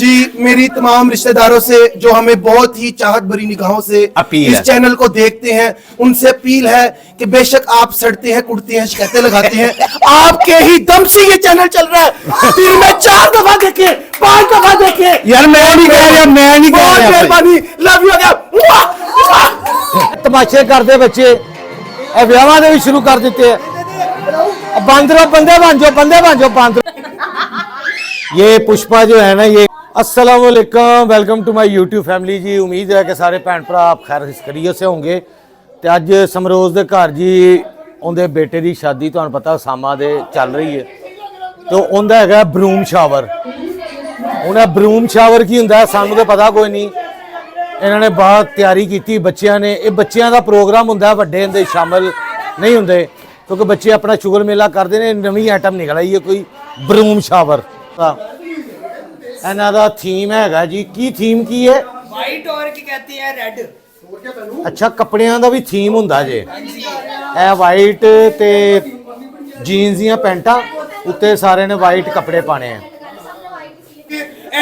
जी मेरी तमाम रिश्तेदारों से जो हमें बहुत ही चाहत भरी निगाहों से अपील इस है। चैनल को देखते हैं, उनसे अपील है कि बेशक आप सड़ते हैं, कुटते हैं, शिकायतें लगाते हैं, आपके ही दम से ये चैनल चल रहा है। फिर मैं 4 दफा देखे, 5 दफा देखे यार मैं नहीं कह रहा, मैं नहीं कह बहुत रहा। मेहरबानी, लव यू अगेन। तमाशे करते बच्चे ब्याह भी शुरू कर देते हैं। बंदर बंदे बन जाओ, बंदे बन जाओ, बंदर। ये पुष्पा जो है ना, ये अस्सलाम वालेकुम, welcome to my YouTube family जी। उम्मीद है कि सारे भैन भरा आप खैर खैरियत से होंगे। तो अज समरोज के घर जी उनके बेटे की शादी तुहानू पता सामा दे चल रही है, तो उनका है ब्रूम शावर। उन्हें ब्रूम शावर की होंगे सानू तो पता कोई नहीं, इन्होंने बहुत तैयारी की बच्चों ने। ये बच्चों का प्रोग्राम होंगे, वड्डे इहदे शामिल नहीं होंगे क्योंकि बच्चे अपना शुगर मेला करते हैं। नवी आइटम निकल आई है कोई ब्रूम शावर। इन्हों का थीम है जी, की थीम की है? वाइट और की कहते हैं रेड। अच्छा, कपड़िया का भी थीम होंगे जे, ए वाइट ते जीन्स दियां पैंटा, उत्ते सारे ने वाइट कपड़े पाने हैं।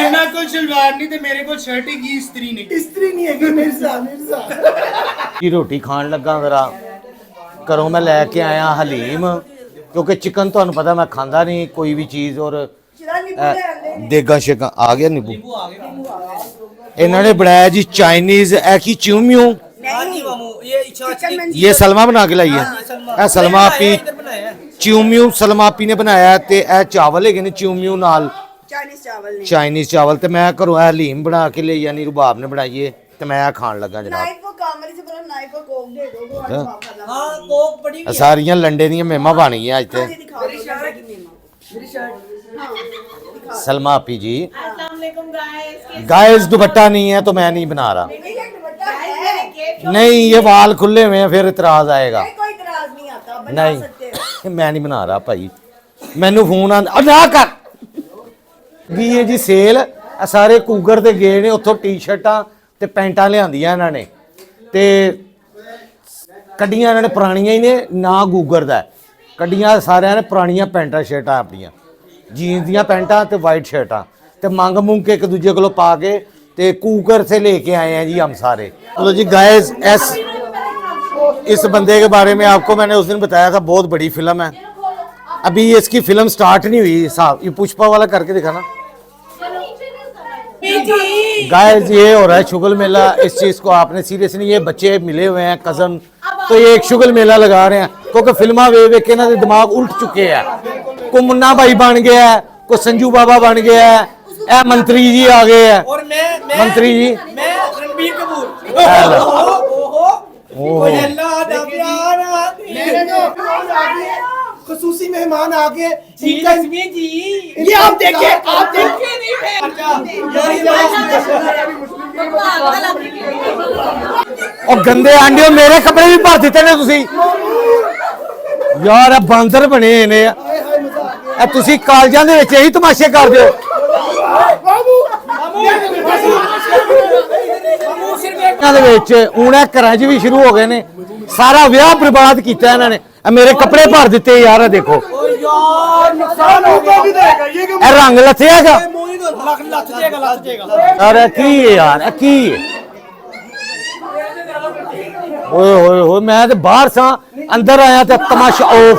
इन्ना कोई सलवार नहीं ते मेरे को शर्ट ही की इस्त्री नहीं है कि मिर्जा। की रोटी खान लगा जरा घरों मैं लैके आया हलीम, क्योंकि चिकन तुहानू पता मैं खाता नहीं कोई भी चीज़। और देगा शेगा आ गया नींबू। इन्होंने बनाया जी चाइनीज की च्यूम्यू। ये सलमा बना के लाई है, सलमा आपी च्यूम्यू सलमा आपी ने बनाया। ते ए चावल है च्यूम्यू नाल चाइनीज चावल। तो मैं घरों हलीम बना के ले यानी रुबाब ने बनाइए, तो मैं खान लगा जनाब। सारियां लंडे दी मेमा बन गई अज ते। सलमा आपी जी गाइस दुपट्टा नहीं है तो मैं नहीं बना रहा। नहीं ये वाल खुले हुए हैं, फिर इतराज आएगा। नहीं मैं नहीं बना रहा भाई, मैनू फोन ना कर भी है जी सेल। सारे कूगर ते गए ने, उत्थों टी शर्टां ते पैंटां लियांदियां इन्हां ने, ते कड्डियां इन्हां ने पुरानियां ही ने, ना गूगर दा कड्डियां सारियां ने पुरानियां पैंटां शर्टां अपनियां, जीन्स दियां पैंटां ते वाइट शर्टां, ते मंग मुंग के एक दूजे को पा के ते कूकर से लेके आए हैं जी हम सारे। तो जी गाइस इस बंदे के बारे में आपको मैंने उस दिन बताया था, बहुत बड़ी फिल्म है। अभी इसकी फिल्म स्टार्ट नहीं हुई साहब। ये पुष्पा वाला करके दिखाना गाइस। ये हो रहा है शुगल मेला, इस चीज़ को आपने सीरियस नहीं, ये बच्चे मिले हुए हैं कज़न, तो ये एक शुगल मेला लगा रहे हैं क्योंकि फिल्मा वे के ना दिमाग उल्ट चुके हैं। को मुन्ना भाई बन गया है, को संजू बाबा बन गया है, ए मंत्री जी आ गए हैं। और मैं मंत्री जी मैं रणबीर कपूर। खसूसी मेहमान आ गए जी ये आप देखे और गंदे आंडे मेरे कपड़े भी भर दिते ने तुसी यार। बांदर बने ने तुसी कालजां दे विच यही तमाशे कर दिओ। उन्हें घर च भी शुरू हो गए ने, सारा विआह बर्बाद किया इन्होंने। मेरे कपड़े भर दिते यार, देखो रंग लथेगा यार, की है यार, की ओए मैं तो बाहर सा अंदर आया तो तमाशा ओफ।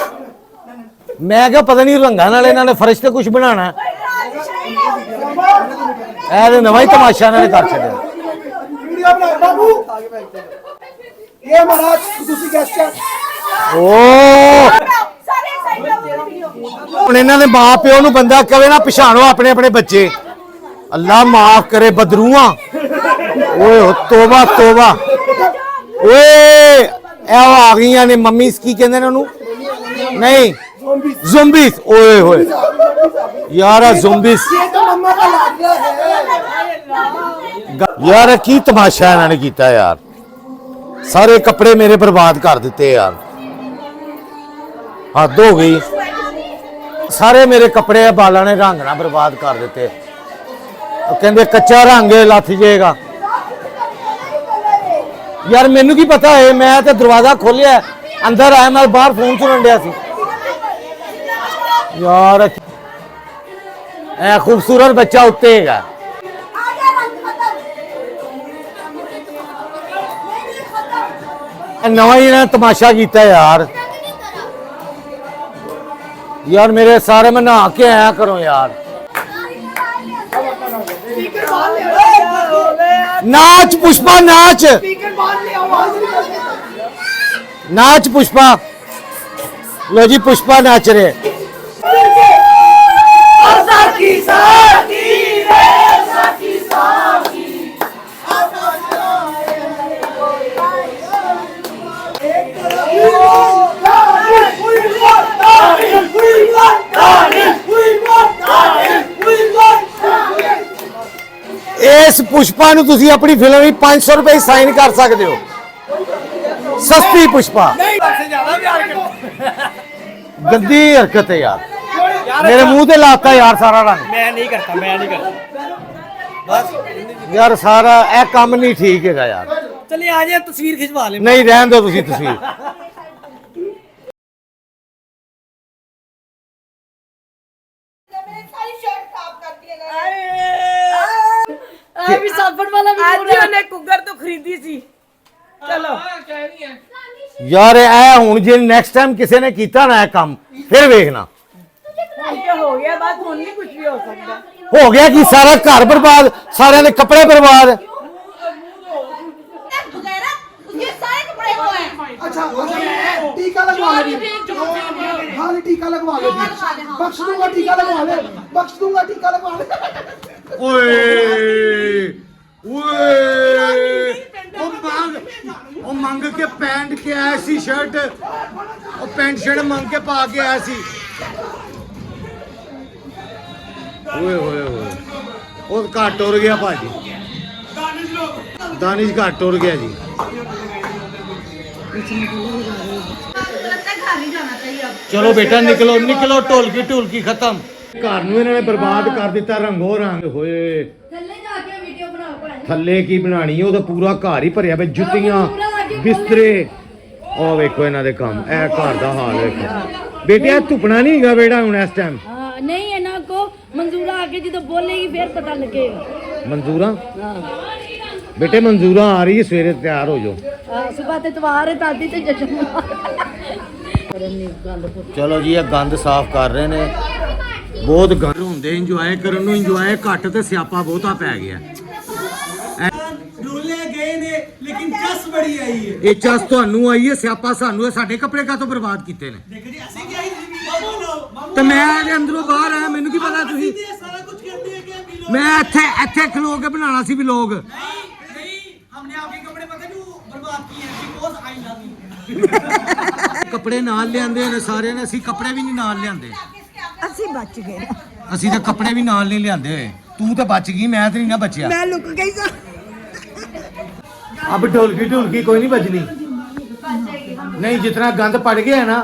मैं क्या पता नहीं रंगा नाल इन्होंने फर्श से कुछ बनाना है, नवा ही तमाशा इन्होंने कर छड़िया। ये हमारा खसूसी गेस्ट है। इन्होंने मां प्यो नूं बंदा कहे ना पछाणो अपने अपने बच्चे। अल्लाह माफ करे बदरूआ। ओए तोबा तोबा। ओए आ गई ने मम्मी की कहंदे ने ओनू, नहीं ज़ोंबीज़। ओए होए यार ज़ोंबीज़ यार, की तमाशा इन्होंने किया यार। सारे कपड़े मेरे बर्बाद कर दिते यार, हद हो गई। सारे मेरे कपड़े बाला ने रंग ना बर्बाद कर दिते। कहते कच्चा रंग लथ जाएगा यार, मैनू की पता है। मैं तो दरवाजा खोलिया अंदर आया, मैं बाहर फोन चुनन दिया सी यार। खूबसूरत बच्चा उत्ते है नवा ही ना तमाशा किया यार। यार मेरे सारे में नहा के आया करो यार। नाच पुष्पा नाच, नाच पुष्पा। लो जी पुष्पा नाच रहे। इस पुष्पा ਨੂੰ ਤੁਸੀਂ ਆਪਣੀ ਫਿਲਮ ਵਿੱਚ 500 रुपए साइन कर सकते हो। सस्ती पुष्पा। गंदी हरकत है यार, मेरे मुंह पे लाता यार सारा रंग। मैं नहीं करता, मैं नहीं करता। बस यार सारा ए काम नहीं ठीक है यार। चलिए आ जाए तस्वीर खिंचवा ले। नहीं रहने दो तुसी तस्वीर। अभी साबुन वाला वीडियो ने कुकर तो खरीदी सी। चलो यार ए हुन जे नेक्स्ट टाइम किसी ने कीता ना ए काम फिर देखना। हो गया बात, हुन नहीं कुछ भी हो सकता। हो गया कि सारा घर बर्बाद, सारे ने कपड़े बर्बाद। ये सारे कपड़े वो हैं। अच्छा टीका लगवा ले, हाँ टीका लगवा ले, बख्श दूंगा टीका लगवा ले, बख्श दूंगा टीका लगवा ले। ओए ओए ओ मंग के पैंट के आया सी शर्ट, ओ पैंट शर्ट मंग के पा के आया सी। ओए ओए ओए ओ घट टुर गया भाजी, दानिश घट टुर गया जी। चलो बेटा निकलो निकलो, ढोलकी ढोलकी खत्म। घर ਨੂੰ ਇਹਨਾਂ ਨੇ ਬਰਬਾਦ ਕਰ ਦਿੱਤਾ, ਰੰਗੋ ਰੰਗ ਹੋਏ। थल्ले जाके वीडियो बनाओ भाई। ਥੱਲੇ ਕੀ ਬਣਾਣੀ, ਉਹ ਤਾਂ ਪੂਰਾ ਘਰ ਹੀ ਭਰਿਆ ਪਿਆ, ਜੁੱਤੀਆਂ ਬਿਸਤਰੇ। ਉਹ ਵੇਖੋ ਇਹਨਾਂ ਦੇ ਕੰਮ, ਇਹ ਘਰ ਦਾ ਹਾਲ ਵੇਖੋ। ਬੇਟਿਆ ਧੁੱਪਣਾ ਨਹੀਂ ਹੈਗਾ ਬੇੜਾ ਹੁਣ ਇਸ ਟਾਈਮ। हाँ नहीं है ना को मंजूरा आके जो बोलेगी फिर पता लगेगा। ਮਨਜ਼ੂਰਾ ਬੇਟੇ ਮਨਜ਼ੂਰਾ ਆ ਰਹੀ ਹੈ, ਸਵੇਰੇ ਤਿਆਰ ਹੋ ਜਾਓ। सुबह ते त्योहार है, दादी ते जश्न। ਚਲੋ ਜੀ ਇਹ ਗੰਦ ਸਾਫ਼ ਕਰ ਰਹੇ ਨੇ। ਬਹੁਤ ਗੰਦ ਹੁੰਦੇ, ਇੰਜੋਏ ਕਰਨ ਨੂੰ ਇੰਜੋਏ ਘੱਟ ਤੇ ਸਿਆਪਾ ਬਹੁਤਾ ਪੈ ਗਿਆ। डोले गए ने लेकिन चस बड़ी आई है। ਇਹ ਚਸ ਤੁਹਾਨੂੰ ਆਈ ਹੈ, ਸਿਆਪਾ ਸਾਨੂੰ ਹੈ। ਸਾਡੇ ਕੱਪੜੇ ਕਾਹਤੋਂ ਬਰਬਾਦ ਕੀਤੇ ਨੇ? देख जी ऐसे क्या ही बोलो ਤੇ ਮੈਂ ਇਹਦੇ ਅੰਦਰੋਂ ਬਾਹਰ ਆਇਆ, ਮੈਨੂੰ ਕੀ ਪਤਾ ਤੁਸੀਂ। सारा कुछ करते हैं क्या भी लोग। ਮੈਂ ਇੱਥੇ ਇੱਥੇ ਖਲੋ ਕੇ ਬਣਾਉਣਾ ਸੀ ਵਲੋਗ। नहीं हमने आपके कपड़े पता क्यों बर्बाद किए हैं? Because I love you. ਕੱਪੜੇ ਨਾਲ ਲਿਆਂਦੇ ਨੇ ਸਾਰਿਆਂ ਨੇ, ਅਸੀਂ ਕੱਪੜੇ ਵੀ ਨਹੀਂ ਨਾਲ ਲਿਆਂਦੇ। ਅਸੀਂ ਬਚ ਗਏ ਨਾ। ਅਸੀਂ ਤਾਂ ਕੱਪੜੇ ਵੀ ਨਾਲ ਨਹੀਂ ਲਿਆਂਦੇ ਹੋਏ। ਤੂੰ ਤਾਂ ਬਚ ਗਈ, ਮੈਂ ਤਾਂ ਨਹੀਂ ਨਾ ਬਚਿਆ। ਮੈਂ ਲੁਕ ਗਈ ਸਾਂ। अब ढोलकी ढोलकी कोई नहीं बजनी। नहीं जितना गंद पड़ गया है ना,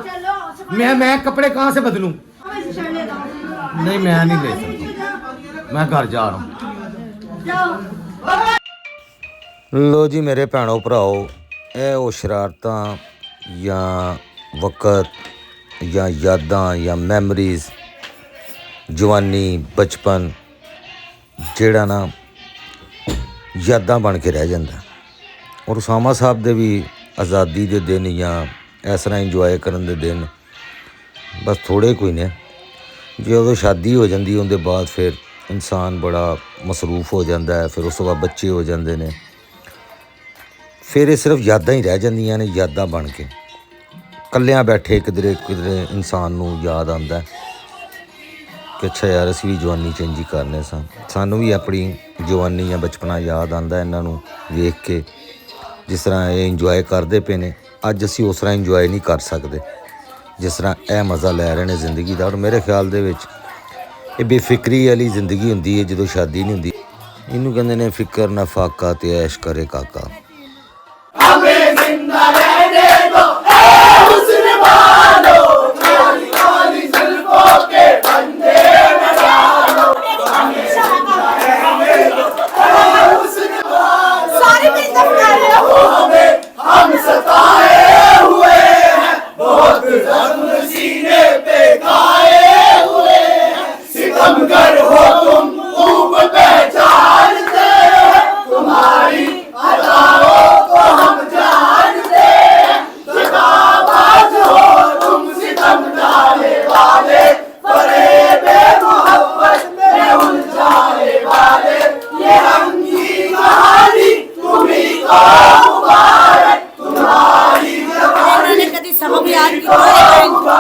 मैं कपड़े कहाँ से बदलूं? नहीं मैं नहीं ले सकता, मैं घर जा रहा हूँ। लो जी मेरे भैनों भराओ, ਇਹ ਉਹ ਸ਼ਰਾਰਤਾਂ ਜਾਂ ਵਕਤ ਜਾਂ ਯਾਦਾਂ ਜਾਂ ਮੈਮਰੀਜ਼, ਜਵਾਨੀ ਬਚਪਨ ਜਿਹੜਾ ਨਾ ਯਾਦਾਂ ਬਣ ਕੇ ਰਹਿ ਜਾਂਦਾ। ਔਰ ਉਸਾਮਾ ਸਾਹਿਬ ਦੇ ਵੀ ਆਜ਼ਾਦੀ ਦੇ ਦਿਨ ਜਾਂ ਇਸ ਤਰ੍ਹਾਂ ਇੰਜੋਏ ਕਰਨ ਦੇ ਦਿਨ ਬਸ ਥੋੜ੍ਹੇ ਕੋਈ ਨੇ। ਜੇ ਉਦੋਂ ਸ਼ਾਦੀ ਹੋ ਜਾਂਦੀ ਉਹਦੇ ਬਾਅਦ ਫਿਰ ਇਨਸਾਨ ਬੜਾ ਮਸਰੂਫ ਹੋ ਜਾਂਦਾ ਹੈ, ਫਿਰ ਉਸ ਤੋਂ ਬਾਅਦ ਬੱਚੇ ਹੋ ਜਾਂਦੇ ਨੇ, ਫਿਰ ਇਹ ਸਿਰਫ ਯਾਦਾਂ ਹੀ ਰਹਿ ਜਾਂਦੀਆਂ ਨੇ, ਯਾਦਾਂ ਬਣ ਕੇ। ਇਕੱਲਿਆਂ ਬੈਠੇ ਕਿਧਰੇ ਕਿਧਰੇ ਇਨਸਾਨ ਨੂੰ ਯਾਦ ਆਉਂਦਾ ਕਿ ਅੱਛਾ ਯਾਰ ਅਸੀਂ ਵੀ ਜਵਾਨੀ ਚੇਂਜ ਹੀ ਕਰਨੇ ਸਾਂ, ਸਾਨੂੰ ਵੀ ਆਪਣੀ ਜਵਾਨੀ ਜਾਂ ਬਚਪਨਾ ਯਾਦ ਆਉਂਦਾ ਇਹਨਾਂ ਨੂੰ ਵੇਖ ਕੇ। ਜਿਸ ਤਰ੍ਹਾਂ ਇਹ ਇੰਜੋਏ ਕਰਦੇ ਪਏ ਨੇ, ਅੱਜ ਅਸੀਂ ਉਸ ਤਰ੍ਹਾਂ ਇੰਜੋਏ ਨਹੀਂ ਕਰ ਸਕਦੇ ਜਿਸ ਤਰ੍ਹਾਂ ਇਹ ਮਜ਼ਾ ਲੈ ਰਹੇ ਨੇ ਜ਼ਿੰਦਗੀ ਦਾ। ਔਰ ਮੇਰੇ ਖਿਆਲ ਦੇ ਵਿੱਚ ਇਹ ਬੇਫਿਕਰੀ ਵਾਲੀ ਜ਼ਿੰਦਗੀ ਹੁੰਦੀ ਹੈ ਜਦੋਂ ਸ਼ਾਦੀ ਨਹੀਂ ਹੁੰਦੀ। ਇਹਨੂੰ ਕਹਿੰਦੇ ਨੇ ਫਿਕਰ ਨਾ ਫਾਕਾ ਤੇ ਐਸ਼ ਕਰੇ ਕਾਕਾ। ਸਾਰੇ ਮਿਲकर कर रहे हो। हम सताए हुए हैं, बहुत जख्म सीने पे खाए हुए हैं। सितमगर हो तुम खूब पहचानते हैं, तुम्हारी अदाओं को हम जानते हैं। ਇਹਨਾਂ ਨੇ ਕਦੀ ਸਬਕ ਯਾਦ ਕੀਤਾ ਹੋਏਗਾ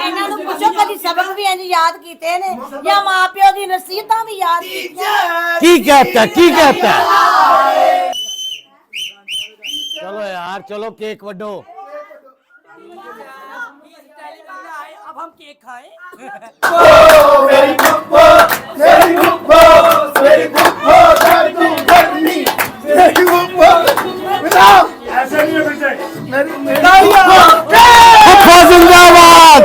ਇਹਨਾਂ ਨੂੰ ਪੁੱਛੋ ਕਦੀ ਸਬਕ ਵੀ ਇੰਜ ਯਾਦ ਕੀਤੇ ਨੇ ਜਾਂ ਮਾਪਿਓ ਦੀ ਨਸੀਹਤਾਂ ਵੀ ਯਾਦ ਕੀਤੀਆਂ की कहता है, की कहता है? चलो यार, चलो केक वड्डो। अब हम केक खाएं ऐसा नहीं है बेटे फुफा जिंदाबाद।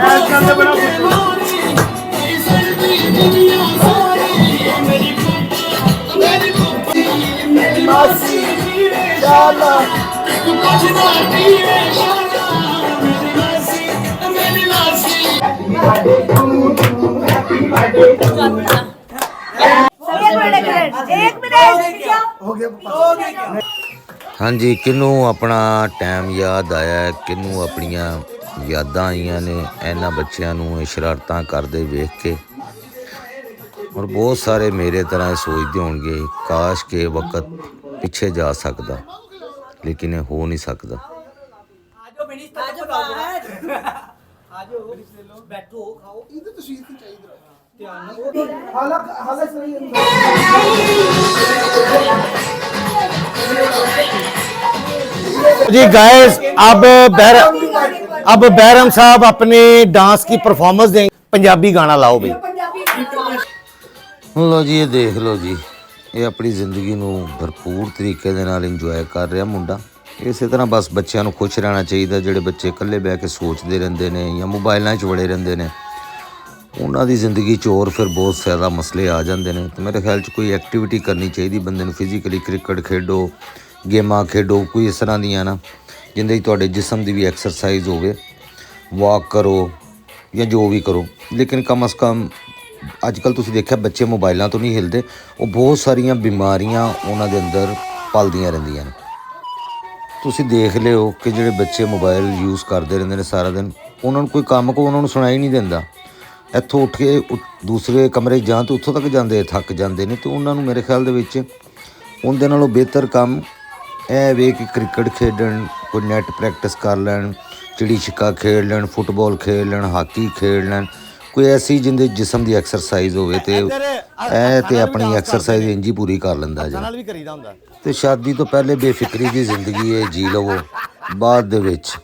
ऐसा तो बड़ा एक मिनट ਹਾਂਜੀ ਕਿਹਨੂੰ ਆਪਣਾ ਟਾਈਮ ਯਾਦ ਆਇਆ ਹੈ, ਕਿਹਨੂੰ ਆਪਣੀਆਂ ਯਾਦਾਂ ਆਈਆਂ ਨੇ ਇਹਨਾਂ ਬੱਚਿਆਂ ਨੂੰ ਇਹ ਸ਼ਰਾਰਤਾਂ ਕਰਦੇ ਵੇਖ ਕੇ। ਔਰ ਬਹੁਤ ਸਾਰੇ ਮੇਰੇ ਤਰ੍ਹਾਂ ਇਹ ਸੋਚਦੇ ਹੋਣਗੇ ਕਾਸ਼ ਕਿ ਵਕਤ ਪਿੱਛੇ ਜਾ ਸਕਦਾ, ਲੇਕਿਨ ਇਹ ਹੋ ਨਹੀਂ ਸਕਦਾ। जी गाइस, अब बैरम साहब अपने डांस की परफॉर्मेंस देंगे। पंजाबी गाना लाओ भाई। ਹੁਣ ਲਓ ਜੀ ਇਹ ਦੇਖ ਲਓ ਜੀ, ਇਹ ਆਪਣੀ ਜ਼ਿੰਦਗੀ ਨੂੰ ਭਰਪੂਰ ਤਰੀਕੇ ਦੇ ਨਾਲ ਇੰਜੋਏ ਕਰ ਰਿਹਾ ਮੁੰਡਾ। ਇਸੇ ਤਰ੍ਹਾਂ ਬਸ ਬੱਚਿਆਂ ਨੂੰ ਖੁਸ਼ ਰਹਿਣਾ ਚਾਹੀਦਾ। ਜਿਹੜੇ ਬੱਚੇ ਇਕੱਲੇ ਬਹਿ ਕੇ ਸੋਚਦੇ ਰਹਿੰਦੇ ਨੇ ਜਾਂ ਮੋਬਾਈਲਾਂ 'ਚ ਵੜੇ ਰਹਿੰਦੇ ਨੇ, ਉਹਨਾਂ ਦੀ ਜ਼ਿੰਦਗੀ 'ਚ ਹੋਰ ਫਿਰ ਬਹੁਤ ਜ਼ਿਆਦਾ ਮਸਲੇ ਆ ਜਾਂਦੇ ਨੇ। ਤੇ ਮੇਰੇ ਖਿਆਲ 'ਚ ਕੋਈ ਐਕਟੀਵਿਟੀ ਕਰਨੀ ਚਾਹੀਦੀ ਬੰਦੇ ਨੂੰ ਫਿਜ਼ੀਕਲੀ। ਕ੍ਰਿਕਟ ਖੇਡੋ, ਗੇਮਾਂ ਖੇਡੋ, ਕੋਈ ਇਸ ਤਰ੍ਹਾਂ ਦੀਆਂ ਨਾ ਜਿੰਦੇ 'ਚ ਤੁਹਾਡੇ ਜਿਸਮ ਦੀ ਵੀ ਐਕਸਰਸਾਈਜ਼ ਹੋਵੇ। ਵਾਕ ਕਰੋ ਜਾਂ ਜੋ ਵੀ ਕਰੋ, ਲੇਕਿਨ ਕਮ ਅਜ਼ ਕਮ ਅੱਜ ਕੱਲ੍ਹ ਤੁਸੀਂ ਦੇਖਿਆ ਬੱਚੇ ਮੋਬਾਈਲਾਂ ਤੋਂ ਨਹੀਂ ਹਿਲਦੇ। ਉਹ ਬਹੁਤ ਸਾਰੀਆਂ ਬਿਮਾਰੀਆਂ ਉਹਨਾਂ ਦੇ ਅੰਦਰ ਪਲਦੀਆਂ ਰਹਿੰਦੀਆਂ ਨੇ। ਤੁਸੀਂ ਦੇਖ ਲਿਓ ਕਿ ਜਿਹੜੇ ਬੱਚੇ ਮੋਬਾਈਲ ਯੂਜ਼ ਕਰਦੇ ਰਹਿੰਦੇ ਨੇ ਸਾਰਾ ਦਿਨ, ਉਹਨਾਂ ਨੂੰ ਕੋਈ ਕੰਮ ਕੋ ਉਹਨਾਂ ਨੂੰ ਸੁਣਾਈ ਨਹੀਂ ਦਿੰਦਾ। ਇੱਥੋਂ ਉੱਠ ਕੇ ਦੂਸਰੇ ਕਮਰੇ ਜਾਂ ਤਾਂ ਉੱਥੋਂ ਤੱਕ ਜਾਂਦੇ, ਥੱਕ ਜਾਂਦੇ ਨੇ। ਅਤੇ ਉਹਨਾਂ ਨੂੰ ਮੇਰੇ ਖਿਆਲ ਦੇ ਵਿੱਚ ਉਹਦੇ ਨਾਲੋਂ ਬਿਹਤਰ ਕੰਮ ਇਹ ਵੇ ਕਿ ਕ੍ਰਿਕਟ ਖੇਡਣ, ਕੋਈ ਨੈੱਟ ਪ੍ਰੈਕਟਿਸ ਕਰ ਲੈਣ, ਚਿੜੀ ਛਿੱਕਾ ਖੇਡ ਲੈਣ, ਫੁੱਟਬਾਲ ਖੇਡ ਲੈਣ, ਹਾਕੀ ਖੇਡ ਲੈਣ। ਕੋਈ ਐਸੀ ਜਿੰਦੇ ਜਿਸਮ ਦੀ ਐਕਸਰਸਾਈਜ਼ ਹੋਵੇ ਤੇ ਇਹ ਤੇ ਆਪਣੀ ਐਕਸਰਸਾਈਜ਼ ਇੰਝ ਹੀ ਪੂਰੀ ਕਰ ਲੈਂਦਾ ਜੀ। ਨਾਲ ਵੀ ਕਰੀਦਾ ਹੁੰਦਾ। ਤੇ ਸ਼ਾਦੀ ਤੋਂ ਪਹਿਲੇ ਬੇਫਿਕਰੀ ਦੀ ਜ਼ਿੰਦਗੀ ਹੈ ਜੀ ਲਵੋ, ਬਾਅਦ ਦੇ ਵਿੱਚ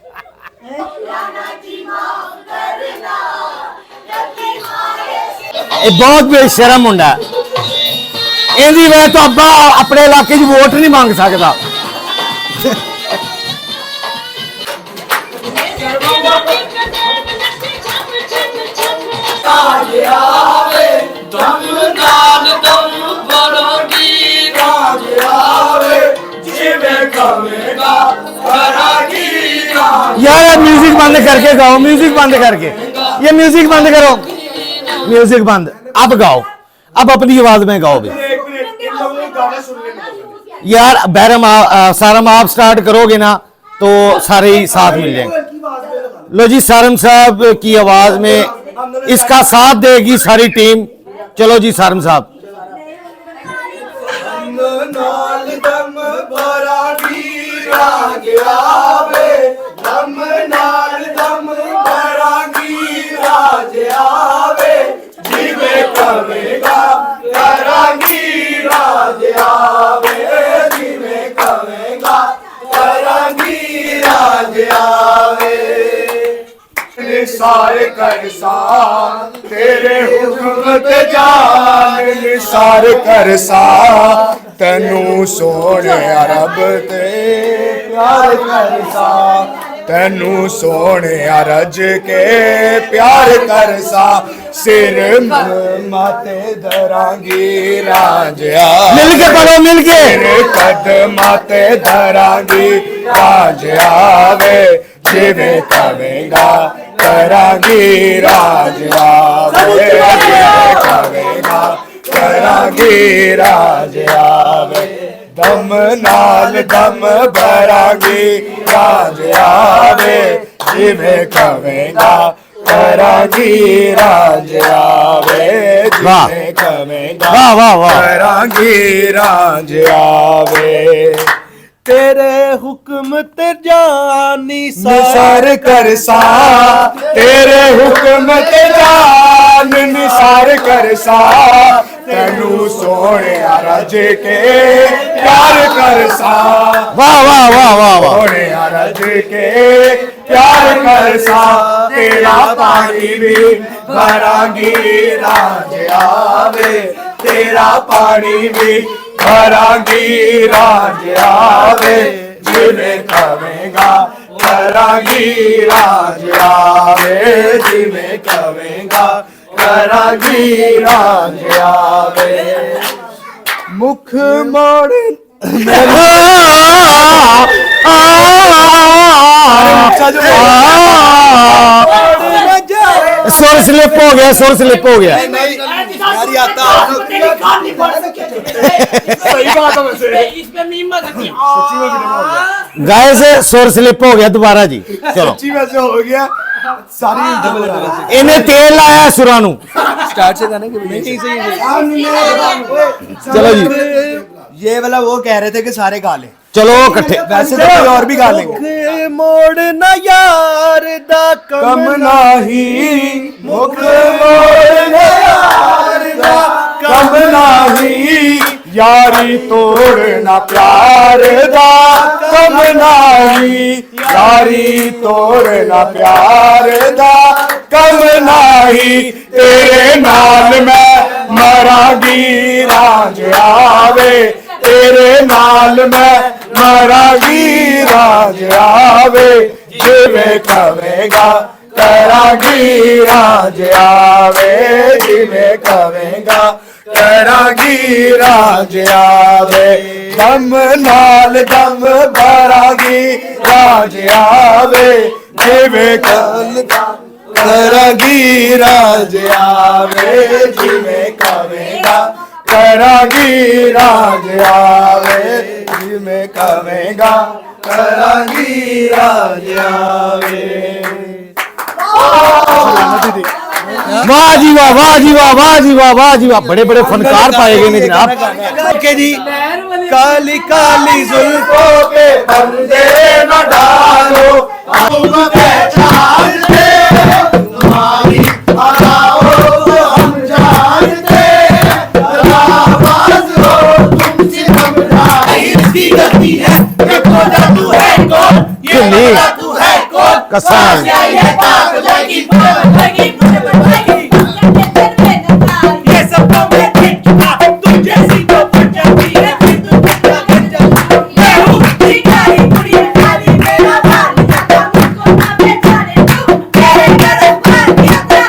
ਇਹ ਬਹੁਤ ਬੇਸ਼ਰਮ ਮੁੰਡਾ। ਇਹਦੀ ਵਜ੍ਹਾ ਤੋਂ ਅੱਬਾ ਆਪਣੇ ਇਲਾਕੇ 'ਚ ਵੋਟ ਨਹੀਂ ਮੰਗ ਸਕਦਾ। यार म्यूजिक बंद करके गाओ, म्यूजिक बंद करके। ये म्यूजिक बंद करो, म्यूजिक बंद। अब गाओ, अब अपनी आवाज में गाओ भी। एक मिनट इन लोगों ने गाना सुन लेना। यार बैरम सारम आप स्टार्ट करोगे ना तो सारे ही साथ मिल जाएंगे। लो जी, सारम साहब की आवाज में इसका साथ देगी सारी टीम। चलो जी सारम साहब। निसार कर सा तेरे हुक्म ते जान, निसार कर सा तेनू सोने रब ते प्यार कर सा, तेनू सोने रज के प्यार कर सा। सिर माते धरांगी रांझिया मिल के पढ़ो मिल के तेरे कदमां ते धरांगी रांझिया वे जिवें कवेंगा करांगी रांझिया वे जिवें कवेंगा करांगी रांझिया वे दम नाल दम भरांगी रांझिया वे जिवें कवेंगा करांगी रांझिया वे वाह। जिवें कवेंगा वाह वाह वाह करांगी रांझिया वे तेरे हुक्म ते जानी निसार करसा तेरे हुक्म ते जान निसार करसा तेनू सोने रज के प्यार करसा वाह वाह वाह वाह वाह सोने रज के प्यार करसा तेरा पानी भी भरांगी रांझिया वे तेरा पानी भी भरांगी रांझिया वे जिवें कवेंगा करांगी रांझिया वे जिवें कवेंगा करांगी रांझिया वे मुख मोड़ सुर स्लिप हो गया सुर स्लिप हो गया गाय से सुर स्लिप हो गया दोबारा जी चलो सच्ची वैसे हो गया सारी इन्हें तेल लाया सुरा नू स्टार्ट से गाने के चलो जी ये वाला वो कह रहे थे कि सारे गा ले चलो इकट्ठे वैसे तो कोई और भी गा लेंगे मोड़ न यार दा कम नाही मुख मोड़ न यार दा कम नाही यारी तोड़ना प्यार दा कम नाही यारी तोड़ना प्यार दा कम नाही तेरे नाल मैं मरांगी रांझिया वे तेरे नाल मैं मरांगी रांझिया वे जिवें कवेंगा करांगी रांझिया वे जिवें कवेंगा करांगी रांझिया वे दम नाल दम भरांगी रांझिया वे जिवें करांगी रांझिया वे जिवें कवेंगा करांगी रांझिया वे जिवें कवेंगा करांगी रांझिया वे वाह जी वाह वाह जी वाह वाह जी वाह वाह जी वाह बड़े बड़े फनकार पाए गए ने जनाब ओके जी काली काली जुल्फों पे पर्दे न डालो तुम पहचानते तुम्हारी अदाओं को हम जानते आवाज हो तुमसे घबराई इसकी गलती है देखो जादू है कौन ये नहीं। जादू है कौन कसम। क्या ये बात हो जाएगी ये सब तो मैं देख चुका तुम जैसी तो बन जाती है फिर तुम बन जाती मैं हूँ भिखारी कुड़ी खाली मेरा भार जाता मुझको ना बेचारे तू तेरे तरफ मार दिया था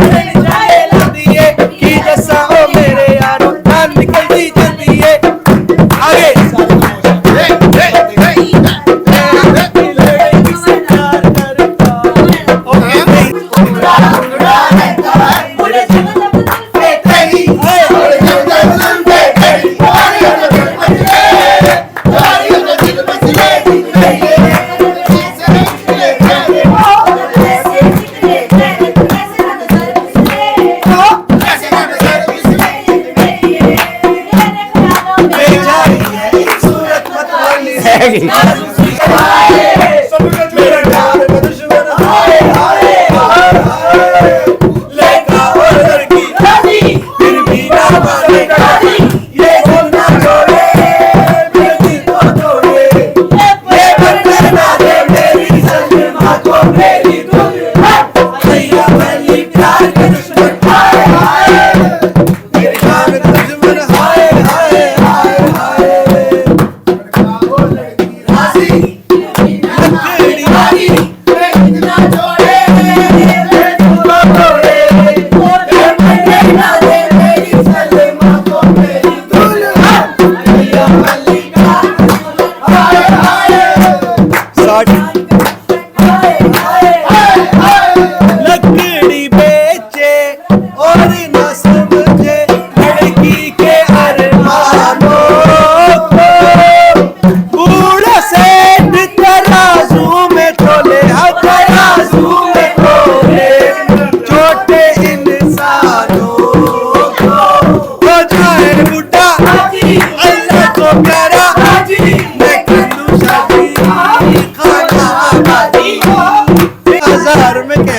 तेरे जाए ला दिए कि जैसा हो मेरे यारों जान निकलती जल्दी है आगे Yeah.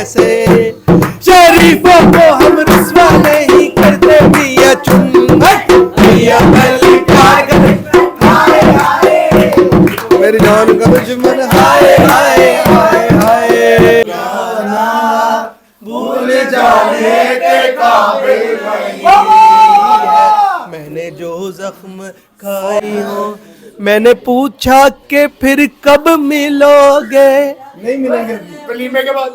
कैसे शरीफों को हम रुसवा नहीं करते मियां चुम्मन मियां मलिकार हाय हाय मेरी जान का दुश्मन हाय हाय हाय हाय भूल जाने के काबिल मैंने जो जख्म खाई हो मैंने पूछा कि फिर कब मिलोगे नहीं मिलेंगे कलीमे के बाद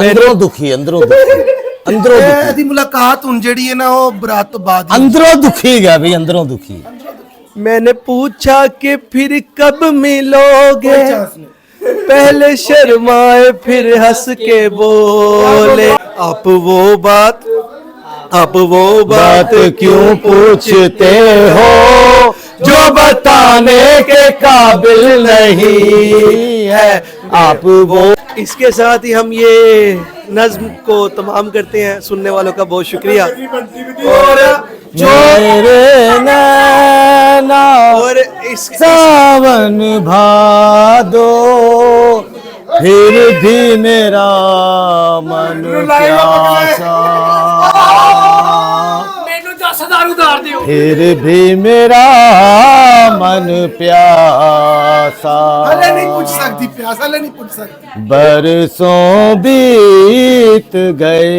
अंदरों दुखी अंदरों दुखी दी मुलाकात हुन जेड़ी है ना वो बरात तो बाद अंदरों दुखी गया भाई अंदरों दुखी मैंने पूछा कि फिर कब मिलोगे पहले शर्माए फिर हंस के बोले आप वो बात क्यों पूछते हो जो बताने के काबिल नहीं है आप वो। इसके साथ ही हम ये नज्म को तमाम करते हैं सुनने वालों का बहुत शुक्रिया और जो मेरे नैना और इस सावन भादो फिर भी मेरा मन प्यासा फिर भी मेरा मन प्यासा नहीं पूछ सकती प्यासा नहीं पूछ सकती बरसों बीत गए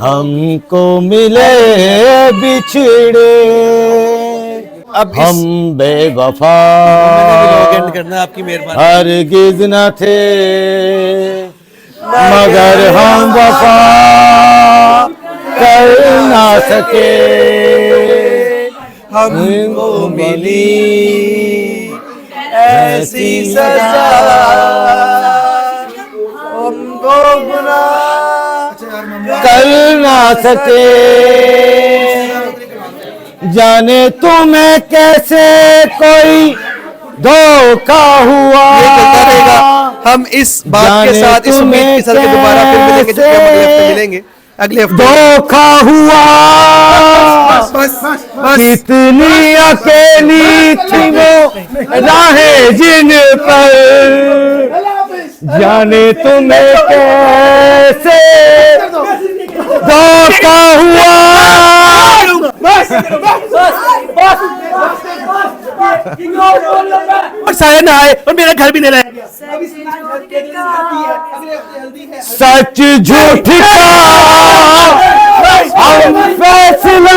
हमको मिले बिछड़े अब हम बेवफा एंड करना आपकी मेहरबानी हरगिज न थे मगर हम वफा कर ना सके हमको मिली ऐसी सजा हमको गुनाह कर ना सके जाने तुम्हें कैसे कोई धोखा हुआ ये चलता रहेगा हम इस बात के साथ इस उम्मीद के साथ कि दोबारा फिर मिलेंगे जब हम अगले हफ्ते मिलेंगे अगले हफ्ते धोखा हुआ बस कितनी अकेली थी वो राहें जिन पर जाने तुम्हें कैसे धोखा हुआ और सारे ना आए और मेरा घर भी नहीं रहे सच झूठ का हम फैसला